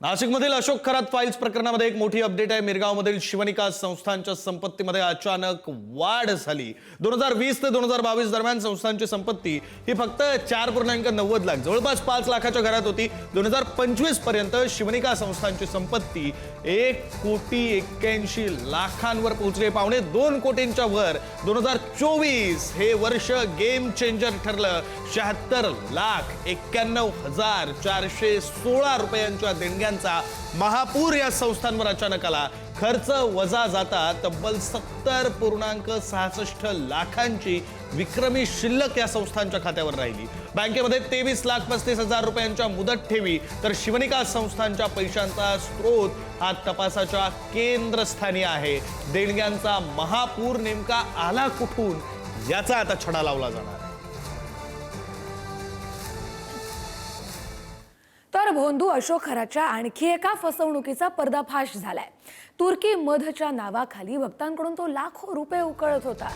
नाशिकमधील अशोक खरात फाइल्स प्रकरणामध्ये एक मोठी अपडेट आहे। मिरगावमधील शिवनिका संस्थांच्या संपत्तीमध्ये अचानक वाढ झाली। 2020 ते 2022 दरम्यान संस्थांची संपत्ती ही फक्त 4.90 लाख, जवळपास 5 लाखाच्या घरात होती। 2025 पर्यंत शिवनिका संस्थांची संपत्ती 1,81,00,000 पोहोचली, पावणे 2 कोटींच्या वर। 2024 हे वर्ष गेम चेंजर ठरलं। 76,91,416 रुपयांच्या देणग्यांचा महापूर या संस्थांवर अचानक आला। खर्च वजा जाता तब्बल 70.66 लाखांची विक्रमी शिल्लक या संस्थांच्या खात्यावर राहिली। बँकेमध्ये 23,35,000 रुपयांच्या मुदत ठेवी, तर शिवनिका संस्थांच्या पैशांचा स्रोत हा तपासाच्या केंद्रस्थानी आहे। देणग्यांचा महापूर नेमका आला कुठून, याचा आता छडा लावला जाणार। तर भोंदू अशोक खरातच्या आणखी एका फसवणुकीचा पर्दाफाश झालाय। तुर्की मधच्या नावाखाली भक्तांकडून तो लाखो रुपये उकळत होता।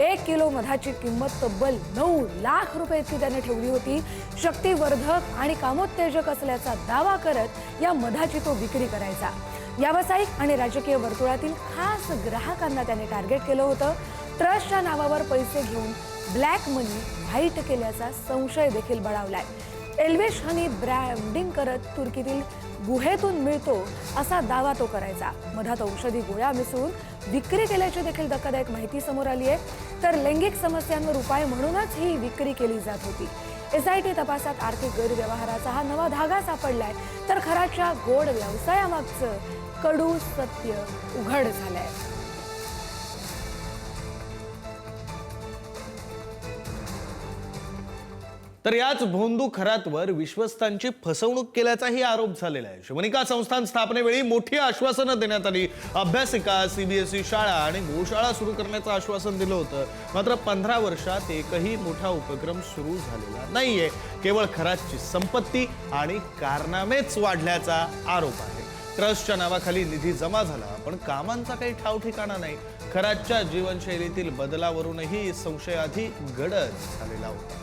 1 किलो मधाची किंमत तब्बल 9 लाख रुपये इतकी त्याने ठेवली होती। शक्तिवर्धक आणि कामोत्तेजक असल्याचा दावा करत या मधाची तो विक्री करायचा। व्यावसायिक आणि राजकीय वर्तुळातील खास ग्राहकांना त्याने टार्गेट केलं होतं। ट्रस्टच्या नावावर पैसे घेऊन ब्लॅक मनी व्हाईट केल्याचा संशय देखील बळावलाय। एल्विश हनी ब्रँडिंग करत तुर्कीतील गुहेतून मिळतो असा दावा तो करायचा। मधात औषधी गोळ्या मिसळून विक्री केल्याची देखील धक्कादायक माहिती समोर आली आहे। तर लैंगिक समस्यांवर उपाय म्हणूनच ही विक्री केली जात होती। एसआयटी तपासात आर्थिक गैरव्यवहाराचा हा नवा धागा सापडलाय। तर खराच्या गोड व्यवसायामागचं कडू सत्य उघड झालंय। तर याच भोंदू खरातवर विश्वस्तांची फसवणूक केल्याचाही आरोप झालेला आहे। शिवनिका संस्थान स्थापनेवेळी मोठी आश्वासनं देण्यात आली। अभ्यासिका, सीबीएसई शाळा आणि गोशाळा सुरू करण्याचं आश्वासन दिलं होतं। मात्र 15 वर्षात एकही मोठा उपक्रम सुरू झालेला नाहीये। केवळ खरातची संपत्ती आणि कारनामेच वाढल्याचा आरोप आहे। ट्रस्टच्या नावाखाली निधी जमा झाला, पण कामांचा काही ठाव ठिकाणा नाही। खरातच्या जीवनशैलीतील बदलावरूनही संशयाधिक गडद झालेला होता।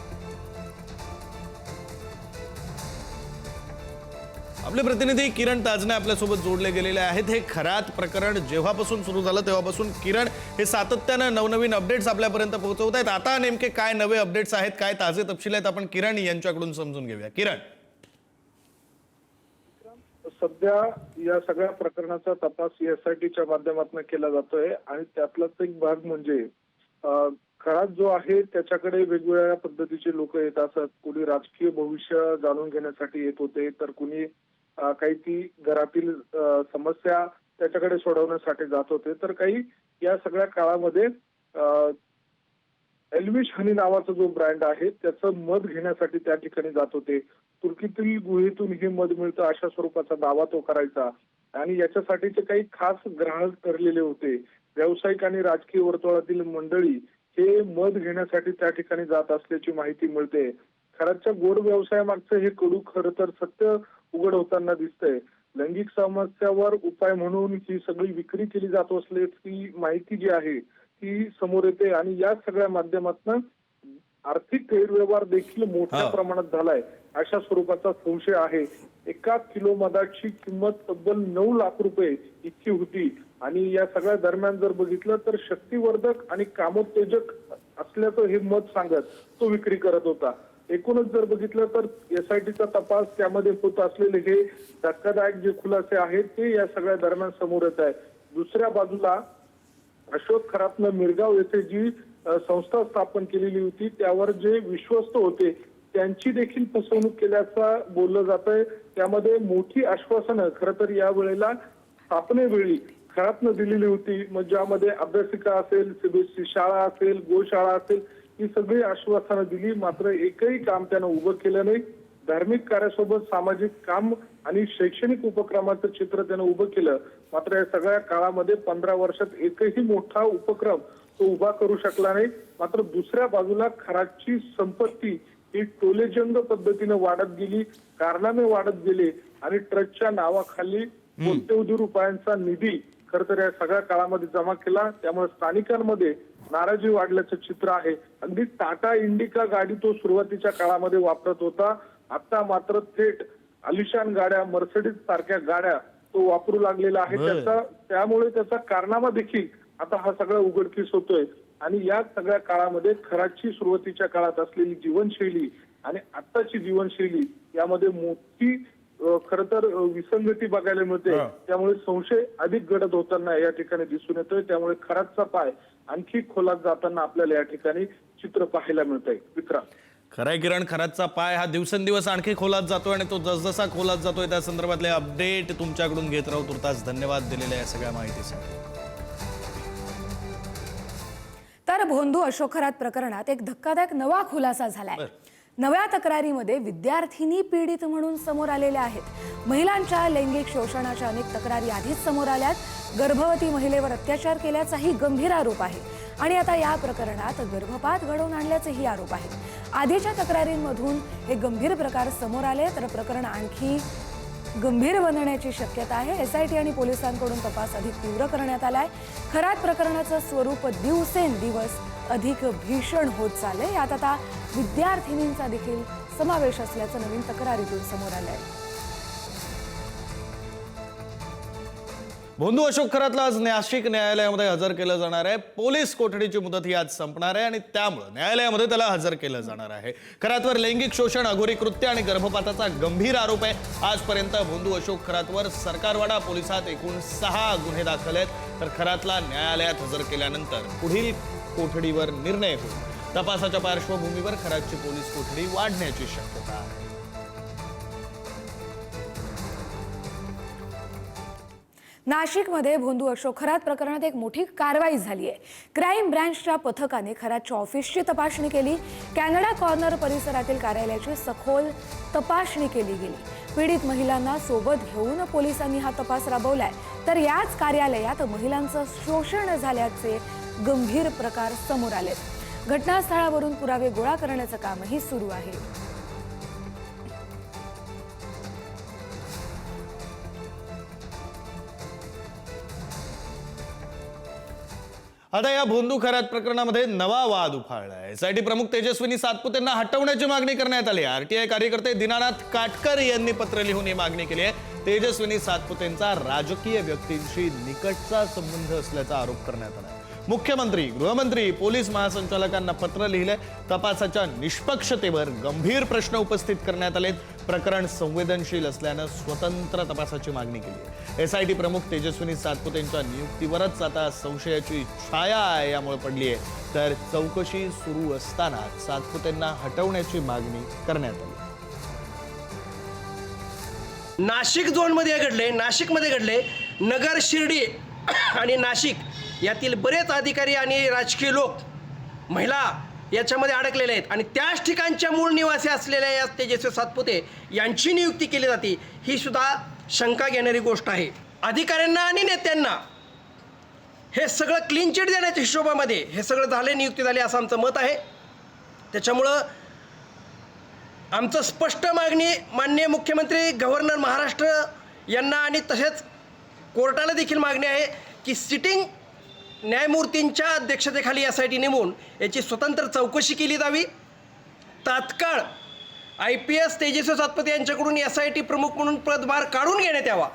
आपले प्रतिनिधी किरण ताजने आपल्यासोबत जोडले गेलेले आहेत। हे खरात प्रकरण जेव्हापासून सुरू झालं तेव्हापासून किरण हे सातत्यानं नवनवीन अपडेट्स आपल्यापर्यंत पोहोचवत आहेत। आता नेमके काय नवे अपडेट्स आहेत, काय ताजे तपशील आहेत, आपण किरण यांच्याकडून समजून घेऊया। किरण, सध्या या सगळ्या प्रकरणाचा तपास एसआयटीच्या माध्यमातून केला जातोय आणि त्यातलाच एक भाग म्हणजे खरात जो आहे त्याच्याकडे वेगवेगळ्या पद्धतीचे लोक येत असतात। कुणी राजकीय भविष्य जाणून घेण्यासाठी येत होते, तर कुणी काही ती घरातील समस्या त्याच्याकडे सोडवण्यासाठी जात होते, तर काही या सगळ्या काळामध्ये एल्विश हनी नावाचा जो ब्रँड आहे त्याचं मध घेण्यासाठी त्या ठिकाणी जात होते। तुर्कीतील गुहेतून हे मध मिळतं अशा स्वरूपाचा दावा तो करायचा आणि याच्यासाठीचे काही खास ग्राहक ठरलेले होते। व्यावसायिक आणि राजकीय वर्तुळातील मंडळी हे मध घेण्यासाठी त्या ठिकाणी जात असल्याची माहिती मिळते। खराच्या गोड व्यवसायामागचं हे कडू खरं तर सत्य उघड होताना दिसतंय। लैंगिक समस्यावर उपाय म्हणून ही सगळी विक्री केली जात असल्याची माहिती जी आहे ती समोर येते आणि या सगळ्या माध्यमातून आर्थिक गैरव्यवहार देखील मोठ्या प्रमाणात झालाय अशा स्वरूपाचा संशय आहे। 1 किलो मधाची किंमत तब्बल 9 लाख रुपये इतकी होती आणि या सगळ्या दरम्यान जर बघितलं तर शक्तिवर्धक आणि कामोत्तेजक असल्याचं हे मत सांगत तो विक्री करत होता। एकूणच जर बघितलं तर एसआयटीचा तपास त्यामध्ये होत असलेले हे धक्कादायक जे खुलासे आहेत ते या सगळ्या दरम्यान समोर येत आहे। दुसऱ्या बाजूला अशोक खरातनं मिरगाव येथे जी संस्था स्थापन केलेली होती त्यावर जे विश्वस्त होते त्यांची देखील फसवणूक केल्याचं बोललं जात आहे। त्यामध्ये मोठी आश्वासनं खरं तर या वेळेला स्थापनेवेळी खरातनं दिलेली होती, मग ज्यामध्ये अभ्यासिका असेल, सीबीएसई शाळा असेल, गोशाळा असेल, ही सगळी आश्वासनं दिली। मात्र एकही काम त्यानं उभं केलं नाही। धार्मिक कार्यासोबत सामाजिक काम आणि शैक्षणिक उपक्रमाचं चित्र त्यानं उभं केलं, मात्र या सगळ्या काळामध्ये 15 वर्षात एकही मोठा उपक्रम तो उभा करू शकला नाही। मात्र दुसऱ्या बाजूला खराची संपत्ती ही टोलेजंग पद्धतीने वाढत गेली, कारनामे वाढत गेले आणि ट्रस्टच्या नावाखाली कोट्यवधी रुपयांचा निधी खरं तर या सगळ्या काळामध्ये जमा केला। त्यामुळे स्थानिकांमध्ये नाराजी वाढल्याचं चित्र आहे। अगदी टाटा इंडिका गाडी तो सुरुवातीच्या काळामध्ये वापरत होता, आता मात्र थेट आलिशान गाड्या, मर्सिडीज सारख्या गाड्या तो वापरू लागलेला आहे. त्यामुळे त्याचा कारनामा देखील आता हा सगळा उघडकीस होतोय. आणि या सगळ्या काळामध्ये खरातची सुरुवातीच्या काळात असलेली जीवनशैली आणि आत्ताची जीवनशैली यामध्ये मोठी खरं तर विसंगती बघायला मिळते. त्यामुळे संशय अधिक गडद होताना या ठिकाणी दिसून येतोय. त्यामुळे खरातचा पाय आणखी खोलात जाताना आपल्याला या ठिकाणी चित्र पाहायला मिळतंय. विक्रांत, खरंय किरण, खरातचा पाय हा दिवसेंदिवस आणखी खोलात जातोय आणि तो जसजसा खोलात जातोय त्या संदर्भातले अपडेट तुमच्याकडून घेत राहू. तुर्तास धन्यवाद दिलेल्या या सगळ्या माहितीसाठी. तर भोंदू अशोक खरात प्रकरणात एक धक्कादायक नवा खुलासा झालाय. नव्या तक्रारीमध्ये विद्यार्थिनी पीडित म्हणून समोर आलेल्या आहेत. महिलांच्या लैंगिक शोषणाच्या अनेक तक्रारी आधीच समोर आल्यात. गर्भवती महिलेवर अत्याचार केल्याचाही गंभीर आरोप आहे आणि आता या प्रकरणात गर्भपात घडवून आणल्याचेही आरोप आहेत. आधीच्या तक्रारींमधून हे गंभीर प्रकार समोर आले तर प्रकरण आणखी गंभीर बनण्याची शक्यता आहे. SIT आणि पोलिसांकडून तपास अधिक तीव्र करण्यात आलाय. खरात प्रकरणाचं स्वरूप दिवसेंदिवस अधिक भीषण होत चाललंय. यात आता विद्यार्थिनींचा देखील समावेश असल्याचं नवीन तक्रारीतून समोर आलंय. भोंदू अशोक खरातला आज नाशिक न्यायालयामध्ये हजर केलं जाणार आहे. पोलीस कोठडीची मुदत ही आज संपणार आहे आणि त्यामुळे न्यायालयामध्ये त्याला हजर केलं जाणार आहे. खरातवर लैंगिक शोषण, अघोरी कृत्य आणि गर्भपाताचा गंभीर आरोप आहे. आजपर्यंत भोंदू अशोक खरातवर सरकारवाडा पोलिसात एकूण 6 गुन्हे दाखल आहेत. तर खरातला न्यायालयात हजर केल्यानंतर पुढील कोठडीवर निर्णय होईल. तपासाच्या पार्श्वभूमीवर खरातची पोलीस कोठडी वाढण्याची शक्यता आहे. नाशिकमध्ये भोंदू अशोक खरात प्रकरणात एक मोठी कारवाई झाली आहे. क्राईम ब्रँचच्या पथकाने खरातच्या ऑफिसची तपासणी केली. कॅनडा कॉर्नर परिसरातील कार्यालयाची सखोल तपासणी केली गेली. पीडित महिलांना सोबत घेऊन पोलिसांनी हा तपास राबवलाय. तर याच कार्यालयात महिलांचं शोषण झाल्याचे गंभीर प्रकार समोर आलेत. घटनास्थळावरून पुरावे गोळा करण्याचं कामही सुरू आहे. आता या भोंदू खरात प्रकरणामध्ये नवा वाद उफाळलाय. SIT प्रमुख तेजस्विनी सातपुतेंना हटवण्याची मागणी करण्यात आली. RTI कार्यकर्ते दीनानाथ काटकर यांनी पत्र लिहून ही मागणी केली आहे. तेजस्विनी सातपुतेंचा राजकीय व्यक्तींशी निकटचा संबंध असल्याचा आरोप करण्यात आला. मुख्यमंत्री, गृहमंत्री, पोलीस महासंचालकांना पत्र लिहिले. तपासाच्या निष्पक्षतेवर गंभीर प्रश्न उपस्थित करण्यात आलेत. प्रकरण संवेदनशील असल्यानं स्वतंत्र तपासाची मागणी केली. SIT प्रमुख तेजस्विनी सातपुतेंच्या नियुक्तीवरच आता संशयाची छाया यामुळे पडली आहे. तर चौकशी सुरू असताना सातपुतेंना हटवण्याची मागणी करण्यात आली. नाशिक झोनमध्ये घडले, नाशिकमध्ये घडले. नगर, शिर्डी आणि नाशिक यातील बरेच अधिकारी आणि राजकीय लोक, महिला याच्यामध्ये अडकलेले आहेत आणि त्याच ठिकाणच्या मूळ निवासी असलेल्या या तेजस्वी सातपुते यांची नियुक्ती केली जाते. ही सुद्धा शंका घेणारी गोष्ट आहे. अधिकाऱ्यांना आणि नेत्यांना हे सगळं क्लीन चिट देण्याच्या हिशोबामध्ये हे सगळं झाले, नियुक्ती झाली असं आमचं मत आहे. त्याच्यामुळं आमचं स्पष्ट मागणी माननीय मुख्यमंत्री, गव्हर्नर महाराष्ट्र यांना आणि तसेच कोर्टाला देखील मागणी आहे की सिटिंग न्यायमूर्तींच्या अध्यक्षतेखाली SIT नेमून याची स्वतंत्र चौकशी केली जावी. तात्काळ IPS तेजस्वी सातपुते यांच्याकडून SIT प्रमुख म्हणून पदभार काढून घेण्यात यावा.